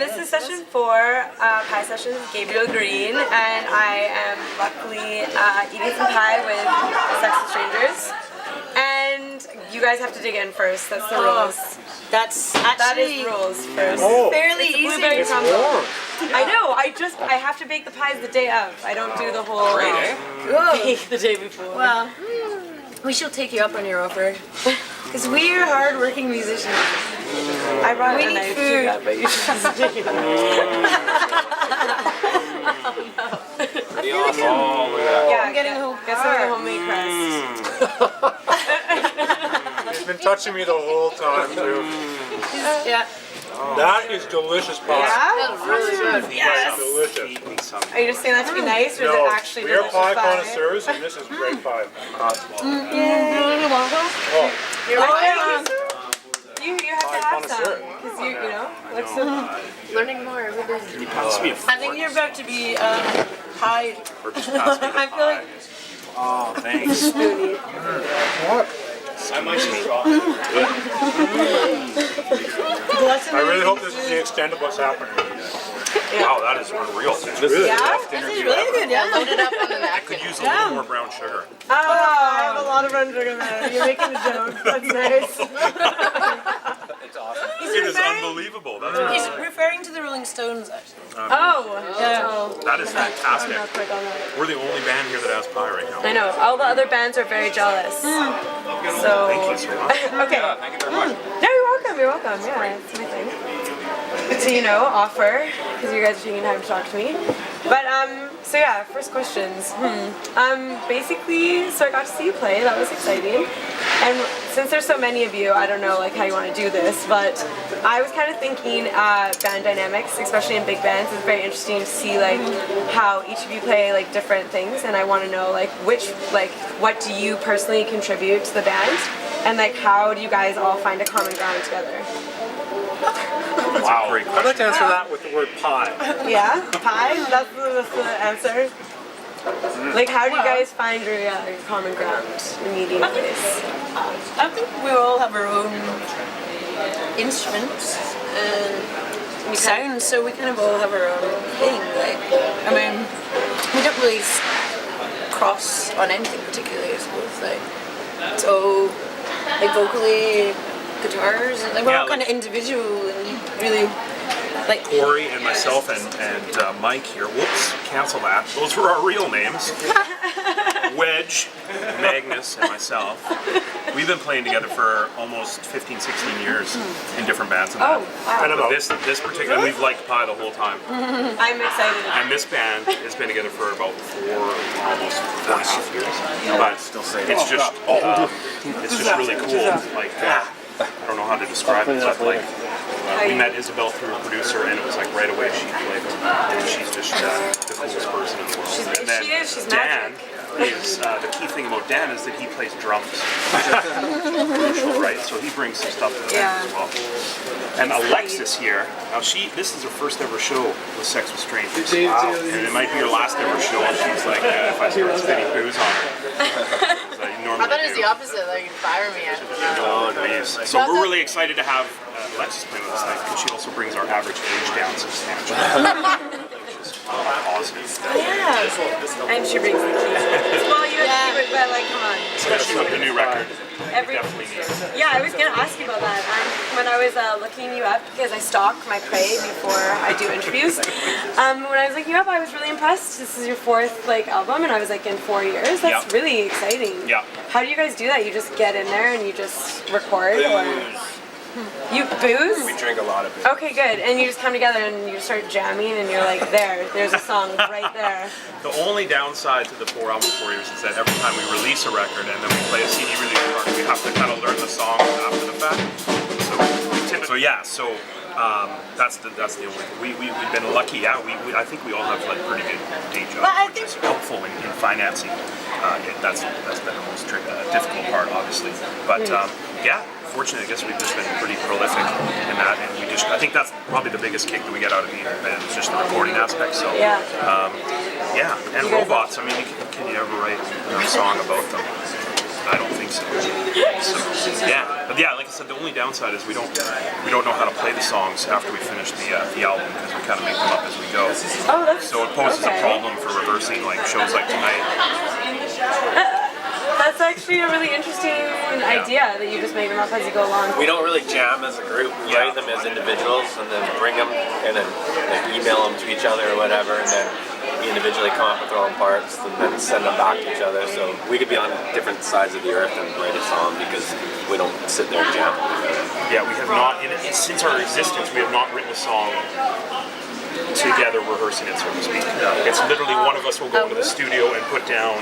this is session 4, pie sessions with Gabriel Green, and I am luckily eating some pie with Sex with Strangers. And you guys have to dig in first. That's the rules. That is rules first. fairly it's easy. Blueberry crumble. I know. I have to bake the pies the day of. I don't do the whole bake the day before. Well, we shall take you up on your offer. Because we are hard-working musicians. I brought We a need knife food. too, but you should just take it. Yeah, I'm getting a whole get some of the homemade crust. He's been touching me the whole time too. Yeah. That is delicious pie. Yeah? That's really good. Yes. Delicious. Are you just saying that to be nice, or is No, it actually we are delicious pie pie? connoisseurs, and this is great pie. Yay. Oh, You're welcome. You have to have connoisseur. some, because you know, like so. Learning more every day. I I think you're about to be pied. I feel like Oh, thanks. Spoony. what? I might just drop I really hope this is the extent of what's happening. Wow, that is unreal. It's Really? Yeah? this is really good. Yeah, load it up on the napkin. Could use a little more brown sugar. Oh, I have a lot of brown sugar there. You're making a joke. That's nice. It's awesome. It is unbelievable. That's He's referring to the Rolling Stones, actually. Oh, yeah. that is fantastic. I'm not quick on that. We're the only band here that has pie right now. I know. All the other bands are very jealous. So. Thank you so much. Okay. Thank you very much. No, you're welcome. You're welcome. Yeah, it's my thing. To offer, because you guys are taking time to talk to me. But so yeah, first questions. Basically, so I got to see you play. That was exciting. And since there's so many of you, I don't know like how you want to do this, but I was kind of thinking band dynamics, especially in big bands, is very interesting to see like how each of you play like different things, and I want to know like what do you personally contribute to the band, and like how do you guys all find a common ground together? Wow. Great. I'd like to answer that with the word pie. Yeah, pie. That's the answer. Like, how do you guys find your common ground, your meeting place? I think we all have our own instruments and sounds, so we kind of all have our own thing. Like, I mean, we don't really cross on anything particularly, I suppose. Like, it's all like vocally, guitars, and like we're all kind of individual and really like. Corey and myself and Mike here. Whoops, cancel that. Those were our real names. Wedge, Magnus, and myself. We've been playing together for almost 15, 16 years in different bands. And Oh, wow. but this particular, we've liked pie the whole time. I'm excited. And this band has been together for about almost 4.5 years. But it's just really cool. Like, I don't know how to describe it, but like, we met Isabel through a producer, and it was like right away she clicked, and she's just the coolest person in the world. And then She's Dan magic. is the key thing about Dan is that he plays drums, which is crucial, right? So he brings some stuff to the band as well. And Alexis here, now this is her first ever show with Sex with Strangers. Wow. And it might be her last ever show. And she's like, if I start spitting booze on her. I thought it was the opposite, like you'd fire me at. Oh, nice. So we're really excited to have Alexis play with us tonight, because she also brings our average age down substantially. Which is awesome. Yeah. And she brings the keys. Well, you have to keep it, but like, come on. Especially with the new record. Every, Definitely need it. yeah, I was gonna ask you about that. When I was looking you up, because I stalk my prey before I do interviews. When I was looking you up, I was really impressed. This is your 4th album, and I was like, in 4 years. That's really exciting. Yeah. How do you guys do that? You just get in there and you just record, or you booze? We drink a lot of it. Okay, good. And you just come together and you start jamming, and you're like, there's a song right there. The only downside to the 4-album 4 years is that every time we release a record and then we play a CD release record, we have to kind of learn the songs after the fact. So that's the only thing. We've been lucky. Yeah, I think we all have like pretty good day jobs, which is helpful in financing. That's been the most difficult part, obviously. But fortunately, I guess we've just been pretty prolific in that, and I think that's probably the biggest kick that we get out of the band, is just the recording aspect. So and robots. I mean, can you ever write a song about them? I don't think so. So yeah, but yeah, like I said, the only downside is we don't know how to play the songs after we finish the album because we kind of make them up as we go. Oh, that's So it poses okay. a problem for rehearsing like shows like tonight. That's actually a really interesting idea that you just make them up as you go along. We don't really jam as a group. We write them as individuals and then bring them and then like, email them to each other or whatever, and then we individually come up with our own parts and then send them back to each other. So we could be on different sides of the earth and write a song because we don't sit there and jam together. Yeah, we have not, since our existence, we have not written a song together rehearsing it, so to speak. It's literally one of us will go into the studio and put down,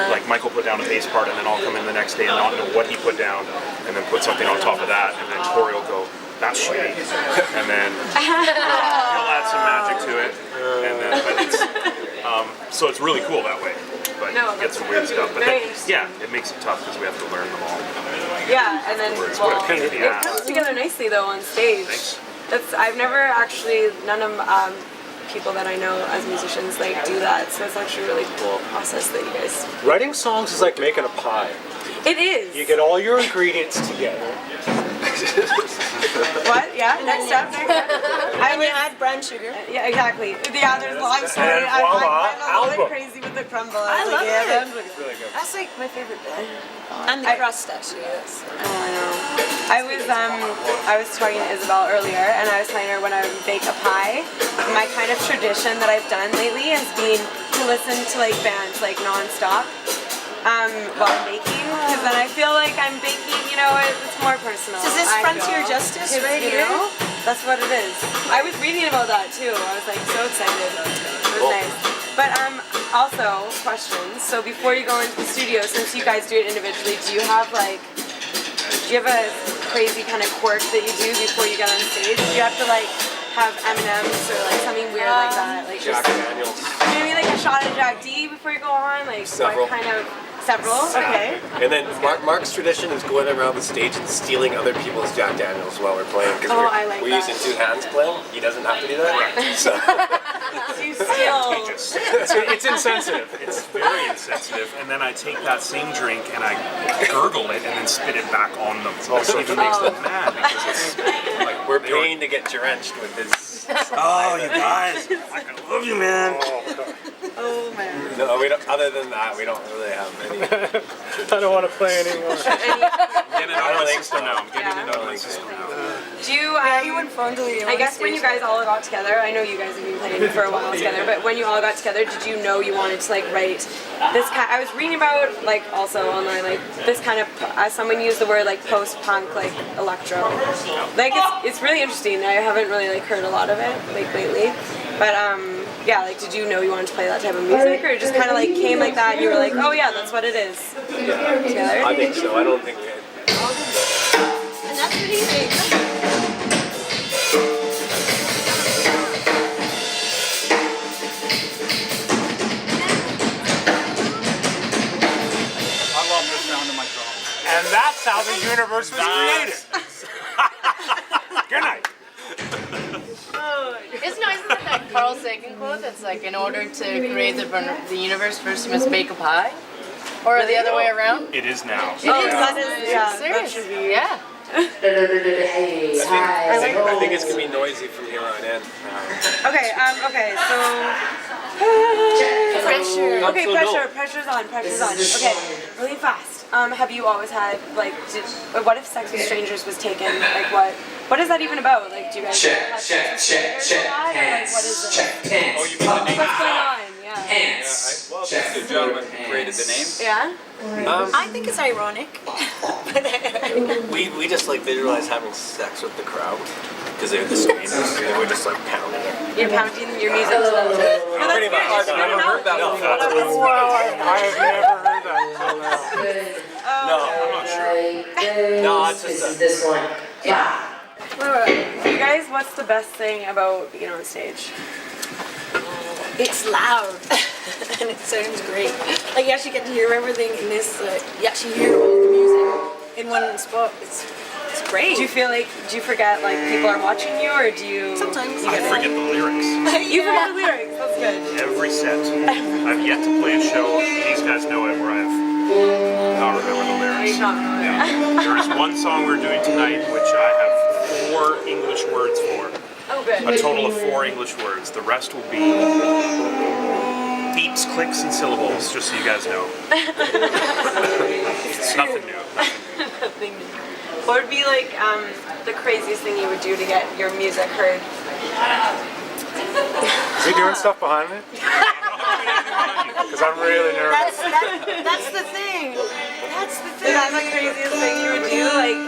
like Michael put down a bass part, and then I'll come in the next day and not know what he put down, and then put something on top of that, and then Tori will go, that's shitty, and then he'll add some magic to it, and then, but it's, so it's really cool that way. But you get some weird stuff. But then, yeah, it makes it tough because we have to learn them all. Yeah, and then What a pain in the it ass. comes together nicely though on stage. Thanks. I've never actually, none of people that I know as musicians like do that, so it's actually a really cool process that you guys. Writing songs is like making a pie. It is. You get all your ingredients together. What? Yeah. Next step. I mean, add brown sugar. Yeah, exactly. Yeah, there's a lot of story. And I'm voila, a little album. bit crazy with the crumble. I was love like, yeah, it. that's Really good. That's like my favorite bit. And the crust, actually, yes. I was talking to Isabel earlier, and I was telling her when I would bake a pie, my kind of tradition that I've done lately has been to listen to like bands like non-stop while I'm baking, because then I feel like I'm baking, you know, it's more personal. Is this I Frontier feel. Justice 'Cause, right you here? know, that's what it is. I was reading about that too. I was like so excited. It was nice. But also questions. So before you go into the studio, since you guys do it individually, do you have a crazy kind of quirk that you do before you get on stage? Do you have to like have M&Ms or like something weird like that? Like Jack just Daniels. maybe like a shot of Jack D before you go on? Like Several. what kind of several? Okay. And then Mark's tradition is going around the stage and stealing other people's Jack Daniels while we're playing because Oh, I like we're that. using two hands playing. He doesn't have to do that. So Do you steal? It's insensitive. It's very insensitive. And then I take that same drink and I gurgle it and then spit it back on them. So it even makes them mad because it's like we're paying to get drenched with his. oh, you guys, I love you, man. Oh man. No, we don't. Other than that, we don't really have any. I don't want to play anymore. Getting it out of my think system so. now. I'm getting Yeah. it out of my system now. Do you, fondly. I guess when you guys all got together, I know you guys have been playing for a while together, but when you all got together, did you know you wanted to like write this kind? I was reading about like also online like this kind of someone used the word like post-punk like electro. Like it's really interesting. I haven't really like heard a lot of it like lately, but yeah, like did you know you wanted to play that type of music, or it just kind of like came like that and you were like, oh yeah, that's what it is. Together? I think so. I don't think we. And that's pretty easy. I love the sound of my drums. And that's how the universe was created. Good night. Isn't that Carl Sagan quote that's like, in order to create the universe, first you must bake a pie? Or the other way around? It is now. It is. That is. Yeah. That Serious? should be. Yeah. I think it's gonna be noisy from here on in. Okay. Okay. So. Pressure. Okay, pressure's on. Okay, really fast. Have you always had like? What if Sex with Strangers was taken? Like what is that even about? Like, do you guys have sex with strangers a lot, or like what is it? Oh, you mean the name? What's going on? Yeah. Well, the gentleman who created the name. Yeah. I think it's ironic. We just like visualize having sex with the crowd because they're the strangers. And we're just like pounding it. You're pounding your music to them too. No, that's Pretty much. good. I've never heard that before. I have never heard that until now. No, I'm not sure. No, it's just this one. Yeah. You guys, what's the best thing about being on stage? It's loud and it sounds great. Like you actually get to hear everything in this. You actually hear all the music in one spot. It's great. Do you feel like you forget like people are watching you, or do you? Sometimes. I forget the lyrics. You forget the lyrics. That's good. Every set. I've yet to play a show. These guys know it where I've Not remember the lyrics. Yeah. There is one song we're doing tonight which I have 4 English words for. Oh, good. A total of 4 English words. The rest will be beeps, clicks, and syllables, just so you guys know. Nothing new. Nothing new. What would be like the craziest thing you would do to get your music heard? Are you doing stuff behind me? Because I'm really nervous. That's the thing. That's the Is thing. that the craziest thing you would do? Like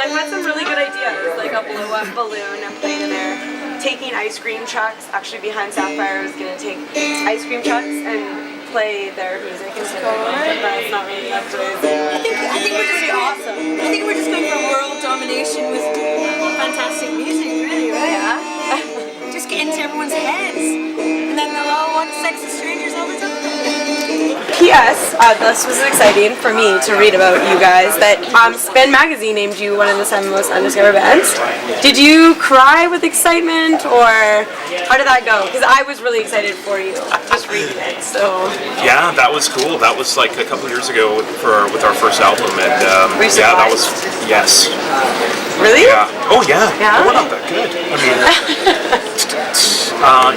I've had some really good ideas, like a blow-up balloon and playing in there. Taking ice cream trucks. Actually, behind Sapphire, I was gonna take ice cream trucks and play their music instead of but that's not really that crazy. I think we're just awesome. I think we're just going for world domination with fantastic music, really, right? Yeah. Just get into everyone's heads, and then they'll all want sex with strangers all the time. P.S. This was exciting for me to read about you guys. That Spin Magazine named you one of the 7 most undiscovered bands. Did you cry with excitement, or how did that go? Because I was really excited for you, just reading it. So Yeah, that was cool. That was like a couple years ago with our first album, and Were you yeah, that was surprised? yes. really? Yeah. Oh yeah. Yeah? Oh, we're not that good. I mean,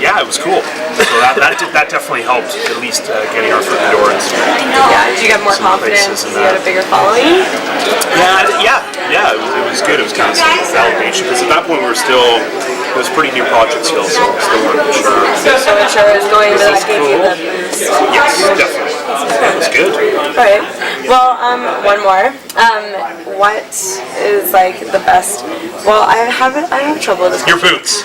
yeah, it was cool. So that definitely helped at least getting our foot in the door. Yeah. Did you get more Some confidence? places and You had a that. bigger following. Yeah. It was good. It was kind of validation because at that point it was a pretty new project still, so still weren't sure. So unsure is going to that gave you the boost. Yes, definitely. It was good. Alright. Well, one more. What is like the best? Well, I have trouble with Your boots.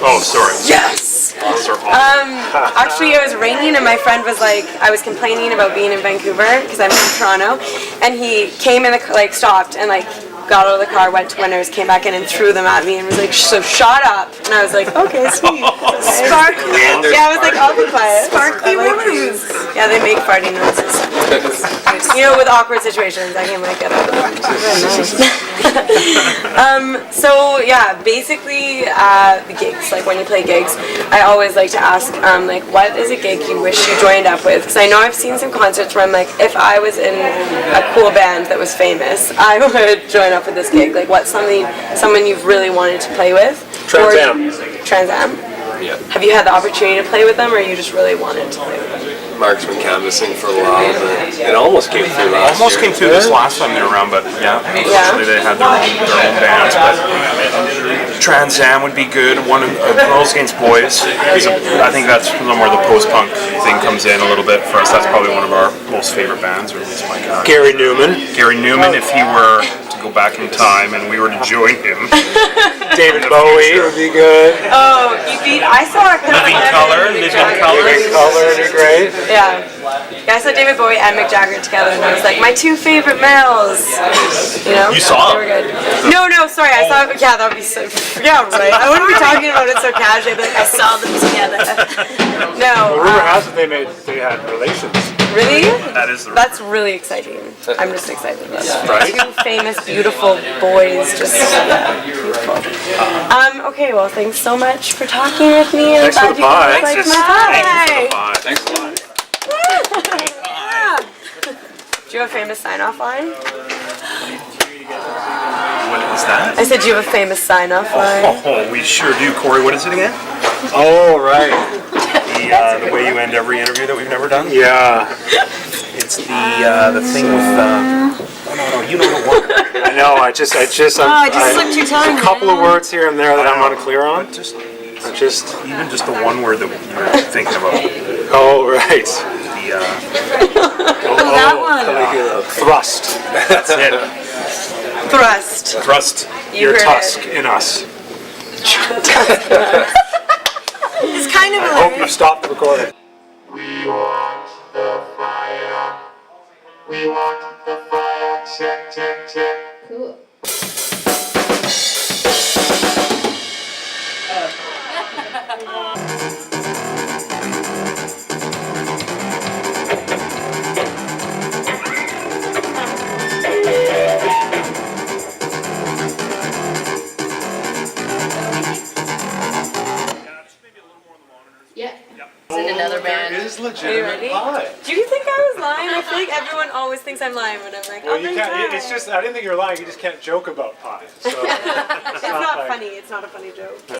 Oh, sorry. Yes. Those are awesome. Actually, it was raining, and my friend was like, I was complaining about being in Vancouver because I'm from Toronto, and he came in the stopped and like got out of the car, went to Winners, came back in and threw them at me and was like, so shut up. And I was like, okay, sweet. Sparkly. Yeah, I was like, I'll be quiet. Sparkly Winners. Yeah, they make farting noises. You know, with awkward situations, I can like get out of them. So yeah, basically the gigs, like when you play gigs, I always like to ask, like, what is a gig you wish you joined up with? Because I know I've seen some concerts where I'm like, if I was in a cool band that was famous, I would join up with this gig. Like, what's someone you've really wanted to play with? Trans Am. Trans Am? Yeah. Have you had the opportunity to play with them, or you just really wanted to play with them? Mark's been canvassing for a while, but it almost came through last Almost year. came through this last time they were around, but yeah, unfortunately they had their own bands. But Trans Am would be good. One of Girls Against Boys. I think that's where the post-punk thing comes in a little bit for us. That's probably one of our most favorite bands, or at least my kind. Gary Newman. Gary Newman, if he were to go back in time and we were to join him. David Bowie would be good. Oh, I saw Living Color. Living Color would be great. Yeah. I saw David Bowie and Mick Jagger together, and I was like, my 2 favorite males. You know? You saw They were good. No, sorry. I saw. Yeah, that would be so. Yeah, right. I wouldn't be talking about it so casually, but I saw them together. No. Rumor has it they had relations. Really? That is the That's really exciting. I'm just excited about that. Right? 2 famous, beautiful boys, just beautiful. Okay, well, thanks so much for talking with me. And Thanks for the pie. Like Thanks my pie. Thanks a lot. Yeah. Do you have a famous sign-off line? What was that? I said, do you have a famous sign-off line? Oh, we sure do. Corey, what is it again? Oh, right. The way you end every interview that we've never done? Yeah. It's the thing with no, you know the one. I know. I just slipped your tongue. A couple of words here and there that I'm unclear on. Just Even just the one word that you're thinking about. Oh, right. The that one. Thrust. that's it. Thrust. Thrust. You Your heard tusk it. in us. It's kind of I hope you stopped the recording. We want the fire. We want the fire. Check, check, check. Cool. Yeah, just maybe a little more on the monitors. Yeah. It's in another band. There is Are you legitimate ready? pie. Do you think I was lying? I feel like everyone always thinks I'm lying when I'm like, Well, I'll you bring can't. pie. It's just. I didn't think you were lying. You just can't joke about pie. So It's not like- funny. It's not a funny joke.